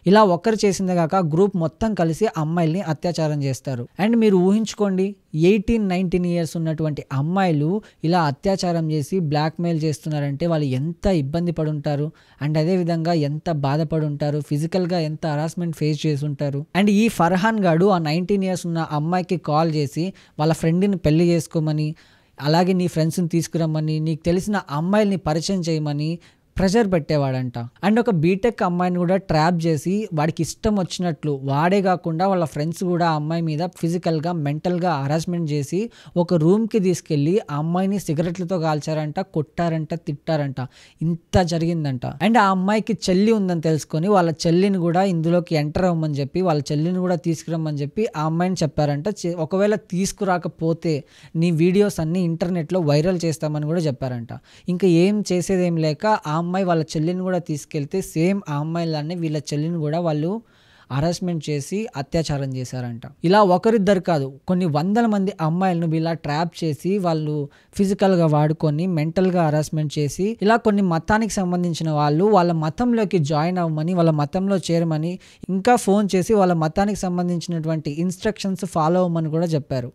ఇలా ఒక్కరు చేసిందే కాక గ్రూప్ మొత్తం కలిసి అమ్మాయిల్ని అత్యాచారం చేస్తారు. అండ్ మీరు ఊహించుకోండి, 18-19 ఇయర్స్ ఉన్నటువంటి అమ్మాయిలు ఇలా అత్యాచారం చేసి బ్లాక్మెయిల్ చేస్తున్నారంటే వాళ్ళు ఎంత ఇబ్బంది పడుంటారు, అండ్ అదేవిధంగా ఎంత బాధపడి ఉంటారు, ఫిజికల్గా ఎంత హరాస్మెంట్ ఫేస్ చేసి ఉంటారు. అండ్ ఈ ఫర్హాన్ గాడు ఆ 19 ఇయర్స్ ఉన్న అమ్మాయికి కాల్ చేసి వాళ్ళ ఫ్రెండ్ని పెళ్లి చేసుకోమని, అలాగే నీ ఫ్రెండ్స్ని తీసుకురమ్మని, నీకు తెలిసిన అమ్మాయిల్ని పరిచయం చేయమని ప్రెషర్ పెట్టేవాడంట. అండ్ ఒక బీటెక్ అమ్మాయిని కూడా ట్రాప్ చేసి వాడికి ఇష్టం వచ్చినట్లు, వాడే కాకుండా వాళ్ళ ఫ్రెండ్స్ కూడా ఆ అమ్మాయి మీద ఫిజికల్గా మెంటల్గా హరాస్మెంట్ చేసి ఒక రూమ్కి తీసుకెళ్ళి ఆ అమ్మాయిని సిగరెట్లతో కాల్చారంట, కొట్టారంట, తిట్టారంట. ఇంత జరిగిందంట. అండ్ ఆ అమ్మాయికి చెల్లి ఉందని తెలుసుకొని వాళ్ళ చెల్లిని కూడా ఇందులోకి ఎంటర్ అవ్వమని చెప్పి, వాళ్ళ చెల్లిని కూడా తీసుకురమ్మని చెప్పి ఆ అమ్మాయిని చెప్పారంట. ఒకవేళ తీసుకురాకపోతే నీ వీడియోస్ అన్ని ఇంటర్నెట్లో వైరల్ చేస్తామని కూడా చెప్పారంట. ఇంకా ఏం చేసేదేం లేక ఆ అమ్మాయి వాళ్ళ చెల్లిని కూడా తీసుకెళ్తే సేమ్ ఆ అమ్మాయిలానే వీళ్ళ చెల్లిని కూడా వాళ్ళు హరాస్మెంట్ చేసి అత్యాచారం చేశారంట. ఇలా ఒకరిద్దరు కాదు, కొన్ని వందల మంది అమ్మాయిలను ఇలా ట్రాప్ చేసి వాళ్ళు ఫిజికల్గా వాడుకొని మెంటల్గా హరాస్మెంట్ చేసి, ఇలా కొన్ని మతానికి సంబంధించిన వాళ్ళు వాళ్ళ మతంలోకి జాయిన్ అవ్వమని, వాళ్ళ మతంలో చేరమని, ఇంకా ఫోన్ చేసి వాళ్ళ మతానికి సంబంధించినటువంటి ఇన్స్ట్రక్షన్స్ ఫాలో అవ్వమని కూడా చెప్పారు.